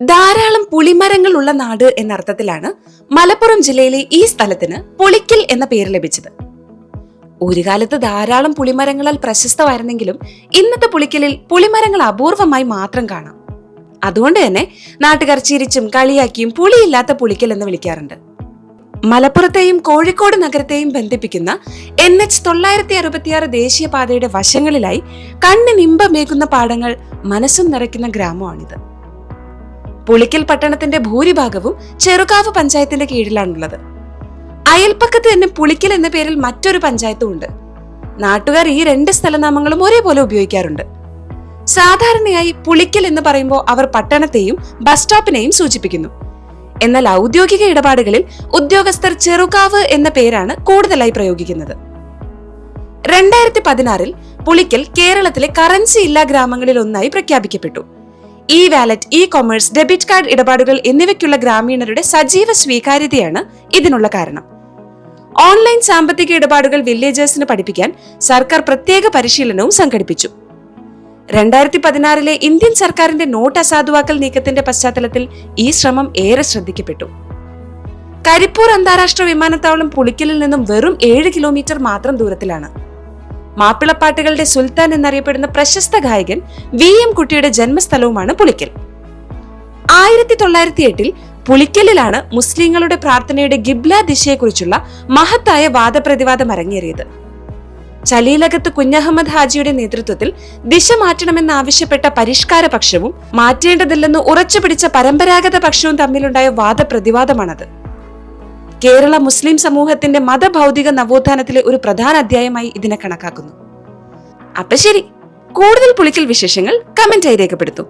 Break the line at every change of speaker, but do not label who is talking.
ധാരാളം പുളിമരങ്ങൾ ഉള്ള നാട് എന്നർത്ഥത്തിലാണ് മലപ്പുറം ജില്ലയിലെ ഈ സ്ഥലത്തിന് പുളിക്കൽ എന്ന പേര് ലഭിച്ചത്. ഒരു കാലത്ത് ധാരാളം പുളിമരങ്ങളാൽ പ്രശസ്തമായിരുന്നെങ്കിലും ഇന്നത്തെ പുളിക്കലിൽ പുളിമരങ്ങൾ അപൂർവമായി മാത്രം കാണാം. അതുകൊണ്ട് തന്നെ നാട്ടുകാർ ചിരിച്ചും കളിയാക്കിയും പുളിയില്ലാത്ത പുളിക്കൽ എന്ന് വിളിക്കാറുണ്ട്. മലപ്പുറത്തെയും കോഴിക്കോട് നഗരത്തെയും ബന്ധിപ്പിക്കുന്ന NH 966 ദേശീയപാതയുടെ വശങ്ങളിലായി കണ്ണിനിമ്പമേകുന്ന പാടങ്ങൾ മനസ്സും നിറയ്ക്കുന്ന ഗ്രാമമാണിത്. പുളിക്കൽ പട്ടണത്തിന്റെ ഭൂരിഭാഗവും ചെറുകാവ് പഞ്ചായത്തിന്റെ കീഴിലാണുള്ളത്. അയൽപ്പക്കത്ത് തന്നെ പുളിക്കൽ എന്ന പേരിൽ മറ്റൊരു പഞ്ചായത്തും ഉണ്ട്. നാട്ടുകാർ ഈ രണ്ട് സ്ഥലനാമങ്ങളും ഒരേപോലെ ഉപയോഗിക്കാറുണ്ട്. സാധാരണയായി പുളിക്കൽ എന്ന് പറയുമ്പോൾ അവർ പട്ടണത്തെയും ബസ് സ്റ്റോപ്പിനെയും സൂചിപ്പിക്കുന്നു. എന്നാൽ ഔദ്യോഗിക ഇടപാടുകളിൽ ഉദ്യോഗസ്ഥർ ചെറുകാവ് എന്ന പേരാണ് കൂടുതലായി പ്രയോഗിക്കുന്നത്. 2016 പുളിക്കൽ കേരളത്തിലെ കറൻസി ഇല്ലാ ഗ്രാമങ്ങളിൽ ഒന്നായി പ്രഖ്യാപിക്കപ്പെട്ടു. വാലറ്റ്, കൊമേഴ്സ്, ഡെബിറ്റ് കാർഡ് ഇടപാടുകൾ എന്നിവയ്ക്കുള്ള ഗ്രാമീണരുടെ സജീവ സ്വീകാര്യതയാണ് ഇതിനുള്ള കാരണം. ഓൺലൈൻ സാമ്പത്തിക ഇടപാടുകൾ വില്ലേജേഴ്സിന് പഠിപ്പിക്കാൻ സർക്കാർ പ്രത്യേക പരിശീലനവും സംഘടിപ്പിച്ചു. 2016 ഇന്ത്യൻ സർക്കാരിന്റെ നോട്ട് അസാധുവാക്കൽ നീക്കത്തിന്റെ പശ്ചാത്തലത്തിൽ ഈ ശ്രമം ഏറെ ശ്രദ്ധിക്കപ്പെട്ടു. കരിപ്പൂർ അന്താരാഷ്ട്ര വിമാനത്താവളം പുളിക്കലിൽ നിന്നും വെറും 7 കിലോമീറ്റർ മാത്രം ദൂരത്തിലാണ്. മാപ്പിളപ്പാട്ടുകളുടെ സുൽത്താൻ എന്നറിയപ്പെടുന്ന പ്രശസ്ത ഗായകൻ VM കുട്ടിയുടെ ജന്മസ്ഥലവുമാണ് പുളിക്കൽ. 1908 പുളിക്കലിലാണ് മുസ്ലിങ്ങളുടെ പ്രാർത്ഥനയുടെ ഗിബ്ല ദിശയെക്കുറിച്ചുള്ള മഹത്തായ വാദപ്രതിവാദം അരങ്ങേറിയത്. ചലീലകത്ത് കുഞ്ഞഹമ്മദ് ഹാജിയുടെ നേതൃത്വത്തിൽ ദിശ മാറ്റണമെന്നാവശ്യപ്പെട്ട പരിഷ്കാര പക്ഷവും മാറ്റേണ്ടതില്ലെന്ന് ഉറച്ചുപിടിച്ച പരമ്പരാഗത പക്ഷവും തമ്മിലുണ്ടായ വാദപ്രതിവാദമാണത്. കേരള മുസ്ലിം സമൂഹത്തിന്റെ മതഭൗതിക നവോത്ഥാനത്തിലെ ഒരു പ്രധാന അധ്യായമായി ഇതിനെ കണക്കാക്കുന്നു. അപ്പൊ ശരി, കൂടുതൽ പുളിക്കൽ വിശേഷങ്ങൾ കമന്റായി രേഖപ്പെടുത്തും.